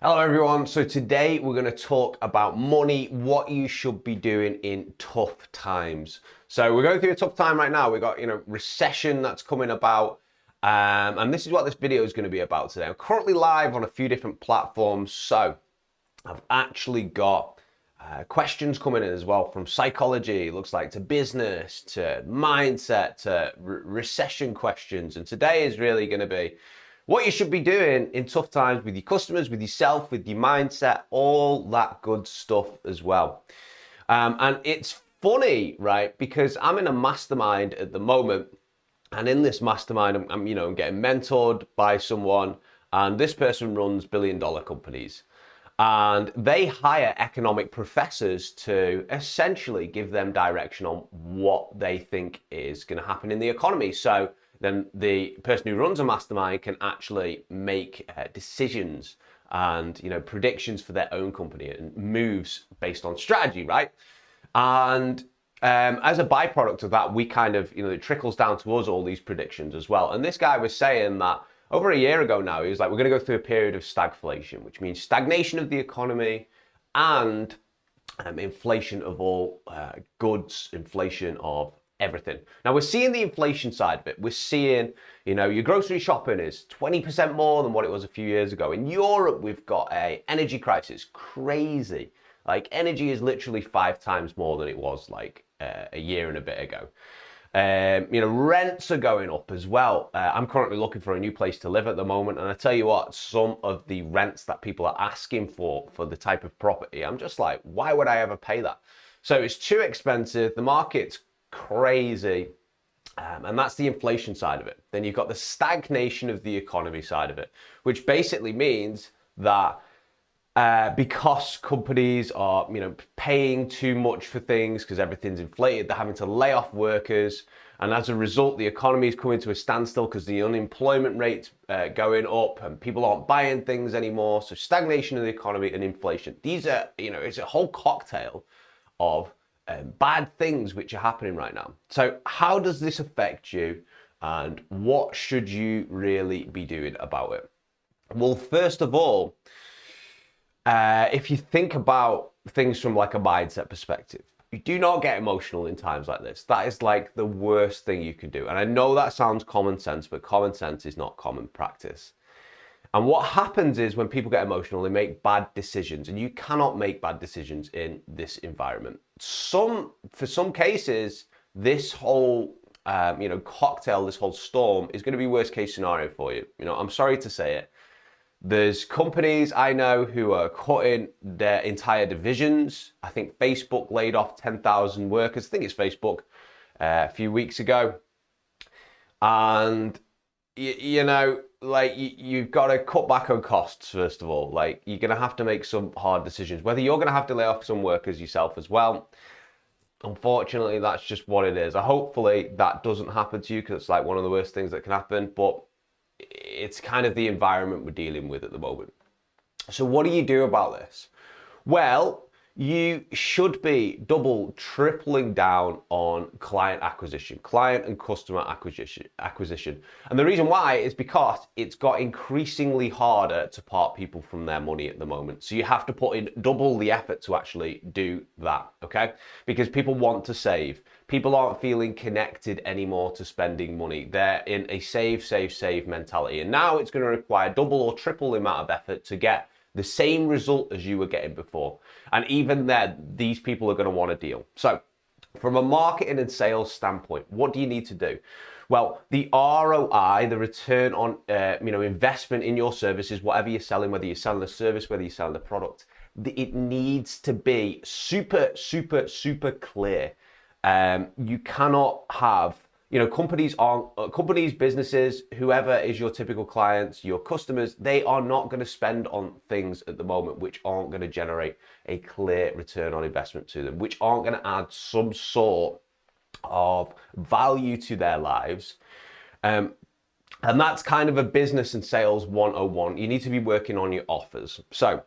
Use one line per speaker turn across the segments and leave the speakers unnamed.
Hello everyone. So today we're going to talk about money, what you should be doing in tough times. So we're going through a tough time right now. We've got, recession that's coming about. And this is what this video is going to be about today. I'm currently live on a few different platforms. So I've actually got questions coming in as well from psychology, looks like, to business, to mindset, to recession questions. And today is really going to be what you should be doing in tough times with your customers, with yourself, with your mindset, all that good stuff as well. And it's funny, right? Because I'm in a mastermind at the moment, and in this mastermind, I'm getting mentored by someone, and this person runs billion-dollar companies. And they hire economic professors to essentially give them direction on what they think is going to happen in the economy. So then the person who runs a mastermind can actually make decisions and predictions for their own company and moves based on strategy, right? And as a byproduct of that, we kind of, it trickles down to us, all these predictions as well. And this guy was saying that over a year ago now, he was like, we're going to go through a period of stagflation, which means stagnation of the economy and inflation of all goods, inflation of everything. Now we're seeing the inflation side of it. We're seeing, your grocery shopping is 20% more than what it was a few years ago. In Europe, we've got a energy crisis, crazy. Like energy is literally 5 times more than it was like a year and a bit ago. Rents are going up as well. I'm currently looking for a new place to live at the moment, and I tell you what, some of the rents that people are asking for the type of property, I'm just like, why would I ever pay that? So it's too expensive. The market's crazy. And that's the inflation side of it. Then you've got the stagnation of the economy side of it, which basically means that because companies are, paying too much for things because everything's inflated, they're having to lay off workers. And as a result, the economy is coming to a standstill because the unemployment rate's going up and people aren't buying things anymore. So stagnation of the economy and inflation. These are, it's a whole cocktail of bad things which are happening right now. So how does this affect you and what should you really be doing about it? Well, first of all, if you think about things from like a mindset perspective, you do not get emotional in times like this. That is like the worst thing you can do. And I know that sounds common sense, but common sense is not common practice. And what happens is when people get emotional, they make bad decisions, and you cannot make bad decisions in this environment. For some cases, this whole cocktail, this whole storm is going to be worst case scenario for you. I'm sorry to say it. There's companies I know who are cutting their entire divisions. I think Facebook laid off 10,000 workers. I think it's Facebook a few weeks ago. And, you've got to cut back on costs, first of all. Like, you're going to have to make some hard decisions, whether you're going to have to lay off some workers yourself as well. Unfortunately, that's just what it is. Hopefully that doesn't happen to you, because it's like one of the worst things that can happen. But it's kind of the environment we're dealing with at the moment. So what do you do about this? Well, you should be tripling down on client acquisition, client and customer acquisition. And the reason why is because it's got increasingly harder to part people from their money at the moment. So you have to put in double the effort to actually do that, okay? Because people want to save. People aren't feeling connected anymore to spending money. They're in a save mentality. And now it's going to require double or triple the amount of effort to get the same result as you were getting before. And even then, these people are going to want a deal. So from a marketing and sales standpoint, what do you need to do? Well, the ROI, the return on investment in your services, whatever you're selling, whether you're selling a service, whether you're selling a product, it needs to be super clear. You cannot have companies, businesses, whoever is your typical clients, your customers, they are not going to spend on things at the moment which aren't going to generate a clear return on investment to them, which aren't going to add some sort of value to their lives. And that's kind of a business and sales 101. You need to be working on your offers. So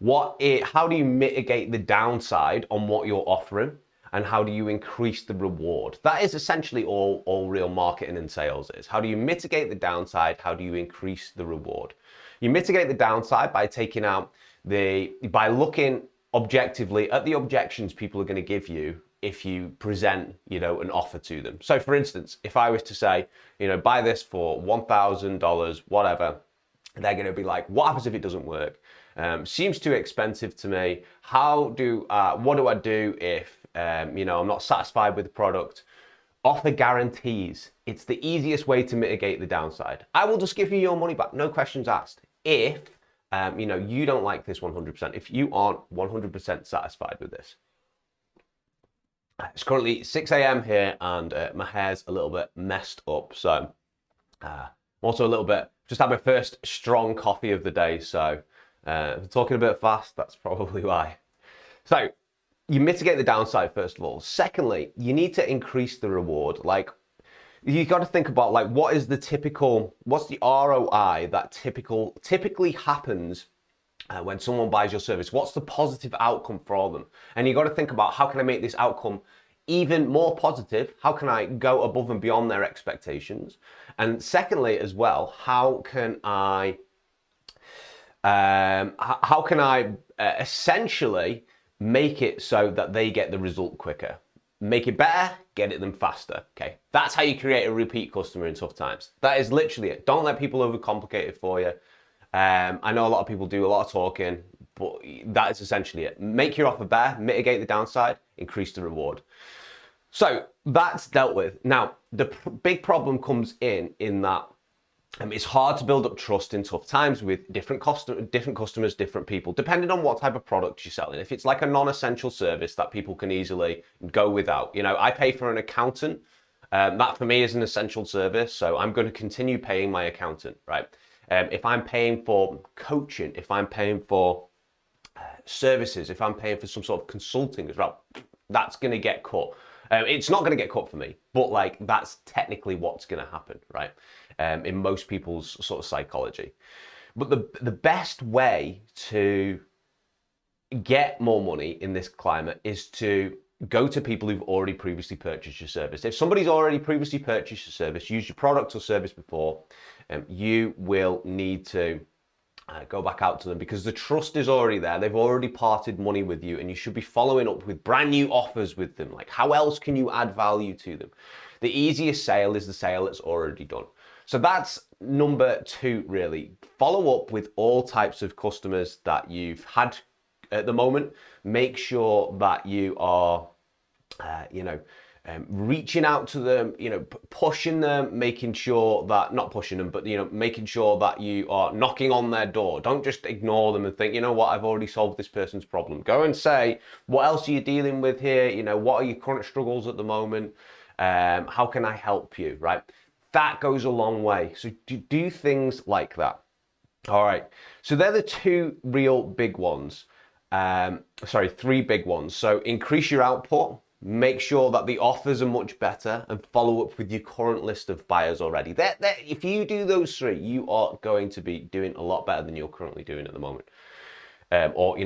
how do you mitigate the downside on what you're offering? And how do you increase the reward? That is essentially all real marketing and sales is. How do you mitigate the downside? How do you increase the reward? You mitigate the downside by by looking objectively at the objections people are going to give you if you present, an offer to them. So for instance, if I was to say, buy this for $1,000, whatever, they're going to be like, what happens if it doesn't work? Seems too expensive to me. What do I do if, I'm not satisfied with the product? Offer guarantees. It's the easiest way to mitigate the downside. I will just give you your money back, no questions asked. If, you don't like this 100%, if you aren't 100% satisfied with this. It's currently 6 a.m. here and my hair's a little bit messed up. So I'm also a little bit, just had my first strong coffee of the day. So if I'm talking a bit fast, that's probably why. So you mitigate the downside, first of all. Secondly, you need to increase the reward. Like, you got to think about, like, what's the ROI that typically happens when someone buys your service? What's the positive outcome for them? And you got to think about, how can I make this outcome even more positive? How can I go above and beyond their expectations? And secondly, as well, how can I essentially make it so that they get the result quicker? Make it better, get it them faster. Okay, that's how you create a repeat customer in tough times. That is literally it. Don't let people overcomplicate it for you. I know a lot of people do a lot of talking, but that is essentially it. Make your offer better, mitigate the downside, increase the reward. So that's dealt with. Now, the big problem comes in that it's hard to build up trust in tough times with different customers, different people, depending on what type of product you're selling. If it's like a non-essential service that people can easily go without, I pay for an accountant. That for me is an essential service, so I'm going to continue paying my accountant, right? If I'm paying for coaching, if I'm paying for services, if I'm paying for some sort of consulting as well, that's going to get cut. It's not going to get cut for me, but like, that's technically what's going to happen, right? In most people's sort of psychology. But the best way to get more money in this climate is to go to people who've already previously purchased your service. If somebody's already previously purchased your service, used your product or service before, you will need to go back out to them, because the trust is already there. They've already parted money with you, and you should be following up with brand new offers with them. Like, how else can you add value to them? The easiest sale is the sale that's already done. So that's number 2, really. Follow up with all types of customers that you've had at the moment. Make sure that you are, reaching out to them, pushing them, making sure that, not pushing them, but, making sure that you are knocking on their door. Don't just ignore them and think, you know what, I've already solved this person's problem. Go and say, what else are you dealing with here? What are your current struggles at the moment? How can I help you, right? That goes a long way. So do things like that. All right. So they're the 2 real big ones. 3 big ones. So increase your output, make sure that the offers are much better, and follow up with your current list of buyers already. If you do those 3, you are going to be doing a lot better than you're currently doing at the moment. Or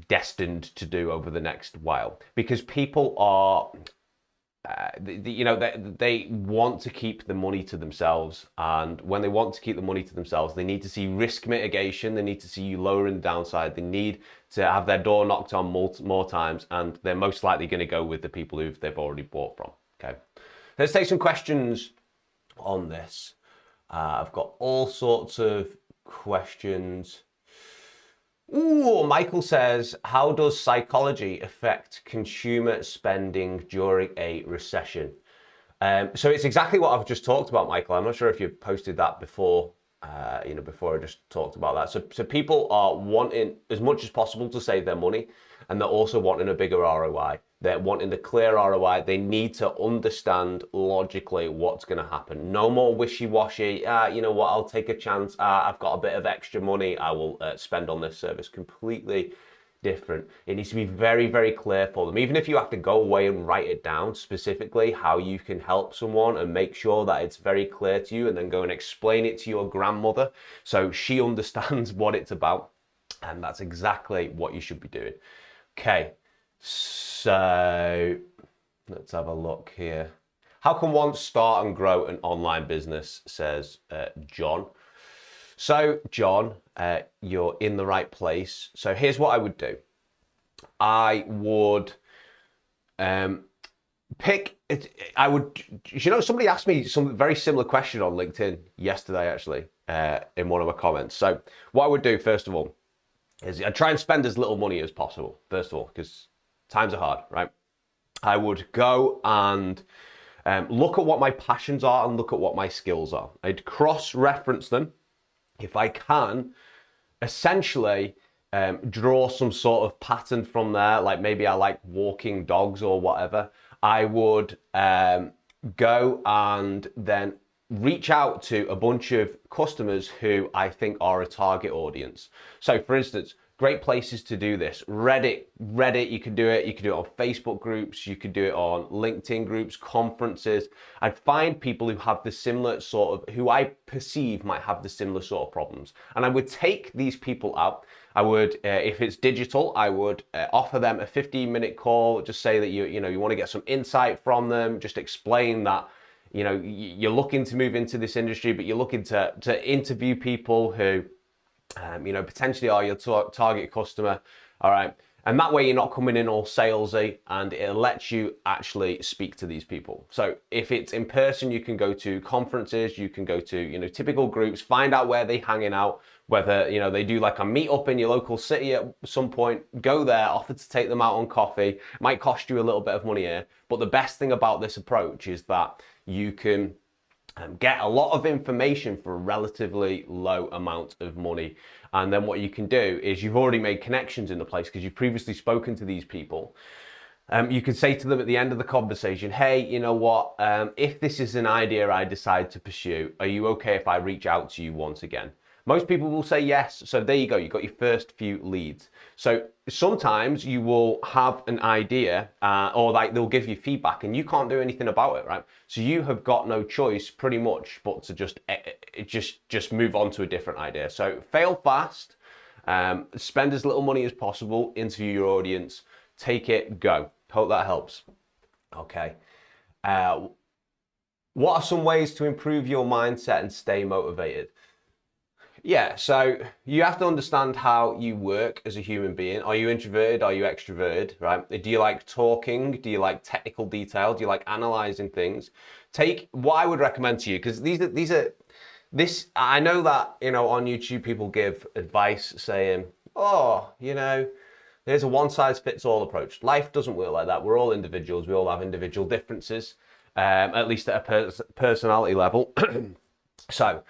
destined to do over the next while, because people are they want to keep the money to themselves, and when they want to keep the money to themselves, they need to see risk mitigation, they need to see you lowering the downside, they need to have their door knocked on more times, and they're most likely going to go with the people who they've already bought from. Okay, let's take some questions on this. I've got all sorts of questions. Ooh, Michael says, how does psychology affect consumer spending during a recession? So it's exactly what I've just talked about, Michael. I'm not sure if you've posted that before, before I just talked about that. So people are wanting as much as possible to save their money, and they're also wanting a bigger ROI. They're wanting the clear ROI. They need to understand logically what's going to happen. No more wishy-washy. You know what? I'll take a chance. I've got a bit of extra money. I will spend on this service. Completely different. It needs to be very, very clear for them. Even if you have to go away and write it down specifically, how you can help someone, and make sure that it's very clear to you, and then go and explain it to your grandmother so she understands what it's about. And that's exactly what you should be doing. Okay. So let's have a look here. How can one start and grow an online business, says John. So, John, you're in the right place. So here's what I would do. I would pick it. I would, somebody asked me some very similar question on LinkedIn yesterday, actually, in one of my comments. So what I would do, first of all, is I'd try and spend as little money as possible, first of all, because times are hard, right? I would go and look at what my passions are and look at what my skills are. I'd cross-reference them if I can, essentially draw some sort of pattern from there, like maybe I like walking dogs or whatever. I would go and then reach out to a bunch of customers who I think are a target audience. So for instance, great places to do this. Reddit, you can do it. You can do it on Facebook groups. You can do it on LinkedIn groups, conferences. I'd find people who have the similar sort of, who I perceive might have the similar sort of problems. And I would take these people out. I would, if it's digital, I would offer them a 15-minute call. Just say that you want to get some insight from them. Just explain that you're looking to move into this industry, but you're looking to interview people who potentially are your target customer. All right. And that way you're not coming in all salesy, and it lets you actually speak to these people. So if it's in person, you can go to conferences, you can go to, typical groups, find out where they're hanging out, whether, they do like a meetup in your local city at some point, go there, offer to take them out on coffee. It might cost you a little bit of money here, but the best thing about this approach is that you can get a lot of information for a relatively low amount of money. And then what you can do is you've already made connections in the place because you've previously spoken to these people. You could say to them at the end of the conversation, hey, you know what, if this is an idea I decide to pursue, are you okay if I reach out to you once again? Most people will say yes. So there you go. You've got your first few leads. So sometimes you will have an idea or like they'll give you feedback and you can't do anything about it, right? So you have got no choice pretty much but to just move on to a different idea. So fail fast, spend as little money as possible, interview your audience, take it, go. Hope that helps. Okay. What are some ways to improve your mindset and stay motivated? Yeah, so you have to understand how you work as a human being. Are you introverted? Are you extroverted, right? Do you like talking? Do you like technical detail? Do you like analyzing things? Take what I would recommend to you, because I know that, on YouTube people give advice saying, there's a one size fits all approach. Life doesn't work like that. We're all individuals. We all have individual differences, at least at a personality level. So,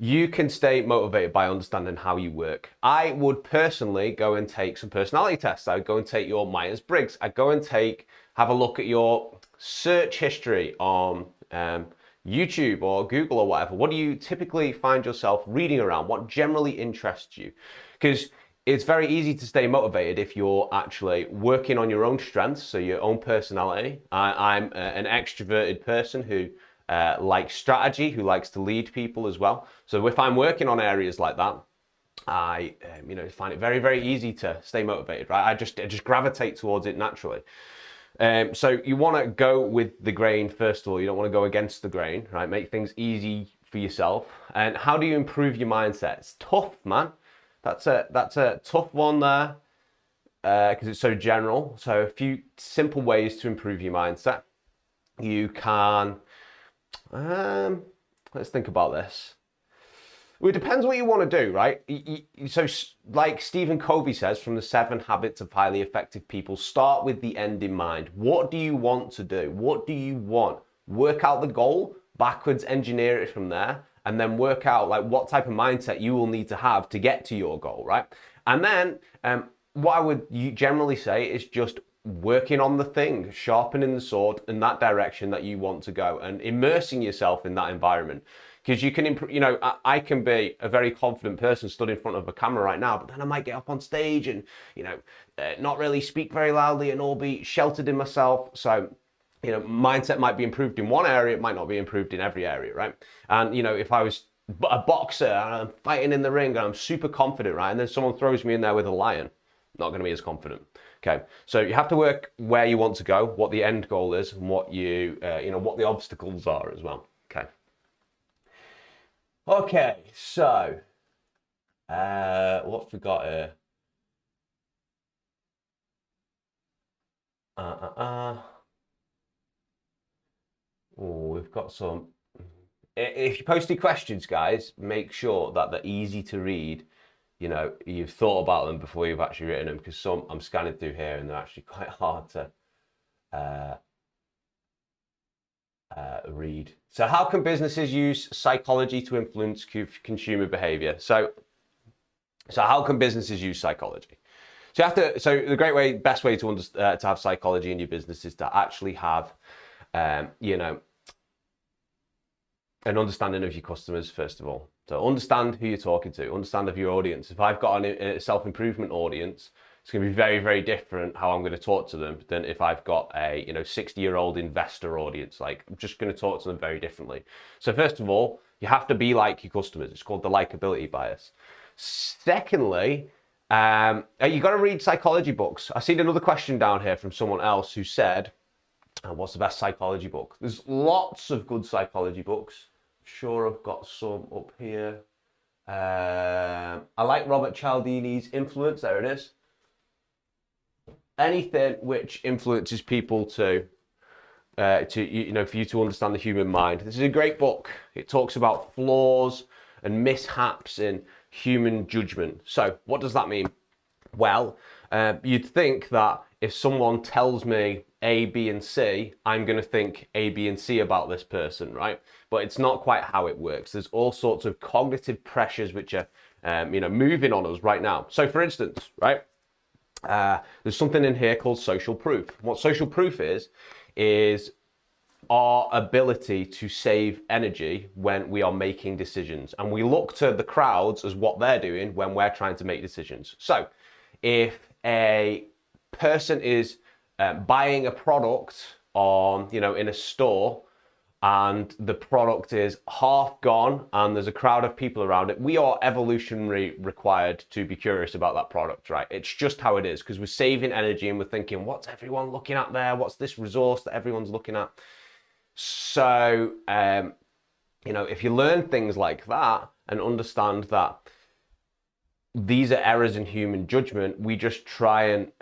you can stay motivated by understanding how you work. I would personally go and take some personality tests. I would go and take your Myers-Briggs. I'd go and have a look at your search history on YouTube or Google or whatever. What do you typically find yourself reading around? What generally interests you? Because it's very easy to stay motivated if you're actually working on your own strengths, so your own personality. I'm an extroverted person who likes strategy, who likes to lead people as well. So if I'm working on areas like that, I find it very, very easy to stay motivated, right? I just gravitate towards it naturally. So you want to go with the grain first of all. You don't want to go against the grain, right? Make things easy for yourself. And how do you improve your mindset? It's tough, man. That's a tough one there because it's so general. So a few simple ways to improve your mindset. You can. Let's think about this. Well, it depends what you want to do, right? So like Stephen Covey says from the 7 Habits of Highly Effective People, start with the end in mind. What do you want to do? What do you want? Work out the goal, backwards engineer it from there, and then work out like what type of mindset you will need to have to get to your goal, right? And then what I would generally say is just working on the thing, sharpening the sword in that direction that you want to go and immersing yourself in that environment. Because you can improve, I can be a very confident person stood in front of a camera right now, but then I might get up on stage and, not really speak very loudly and all be sheltered in myself. So, mindset might be improved in one area, it might not be improved in every area, right? And, if I was a boxer and I'm fighting in the ring and I'm super confident, right? And then someone throws me in there with a lion, not going to be as confident. Okay, so you have to work where you want to go, what the end goal is, and what what the obstacles are as well. Okay. Okay, so What have we got here? Oh, we've got some. If you post your questions, guys, make sure that they're easy to read. You know, you've thought about them before you've actually written them, because some I'm scanning through here and they're actually quite hard to uh, read. So how can businesses use psychology to influence consumer behavior? So how can businesses use psychology? So you have to. So the best way to have psychology in your business is to actually have, you know, an understanding of your customers first of all. So understand who you're talking to, understand of your audience. If I've got a self-improvement audience, it's going to be very, very different how I'm going to talk to them than if I've got a 60-year-old investor audience. Like, I'm just going to talk to them very differently. So first of all, you have to be like your customers. It's called the likability bias. Secondly, you got to read psychology books. I seen another question down here from someone else who said, what's the best psychology book? There's lots of good psychology books. Sure, I've got some up here. I like Robert Cialdini's Influence. There it is. Anything which influences people for you to understand the human mind. This is a great book. It talks about flaws and mishaps in human judgment. So what does that mean? Well, you'd think that if someone tells me A, B, and C, I'm going to think A, B, and C about this person, right? But it's not quite how it works. There's all sorts of cognitive pressures which are, moving on us right now. So, for instance, right, there's something in here called social proof. What social proof is our ability to save energy when we are making decisions. And we look to the crowds as what they're doing when we're trying to make decisions. So, if a person is buying a product in a store and the product is half gone and there's a crowd of people around it, we are evolutionary required to be curious about that product, right? It's just how it is, because we're saving energy and we're thinking, what's everyone looking at there? What's this resource that everyone's looking at? So, if you learn things like that and understand that these are errors in human judgment, we just try and,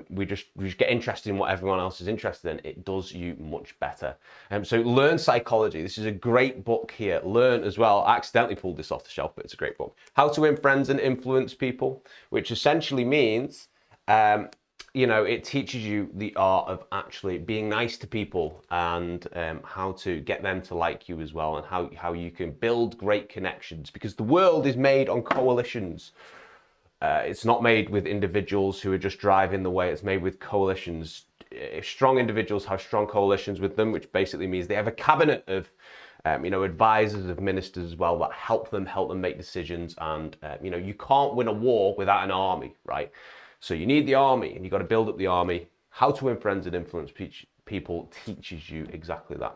we just get interested in what everyone else is interested in. It does you much better. So learn psychology. This is a great book here. Learn as well. I accidentally pulled this off the shelf, but it's a great book. How to Win Friends and Influence People, which essentially means, it teaches you the art of actually being nice to people and how to get them to like you as well, and how you can build great connections, because the world is made on coalitions. It's not made with individuals who are just driving the way. It's made with coalitions. If strong individuals have strong coalitions with them, which basically means they have a cabinet of advisors, of ministers as well, that help them make decisions. And you can't win a war without an army, right? So you need the army, and you've got to build up the army. How to Win Friends and Influence People teaches you exactly that.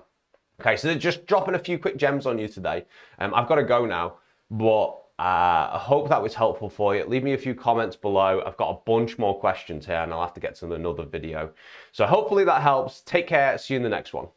Okay, so just dropping a few quick gems on you today. I've got to go now, but I hope that was helpful for you. Leave me a few comments below. I've got a bunch more questions here, and I'll have to get to another video. So hopefully that helps. Take care. See you in the next one.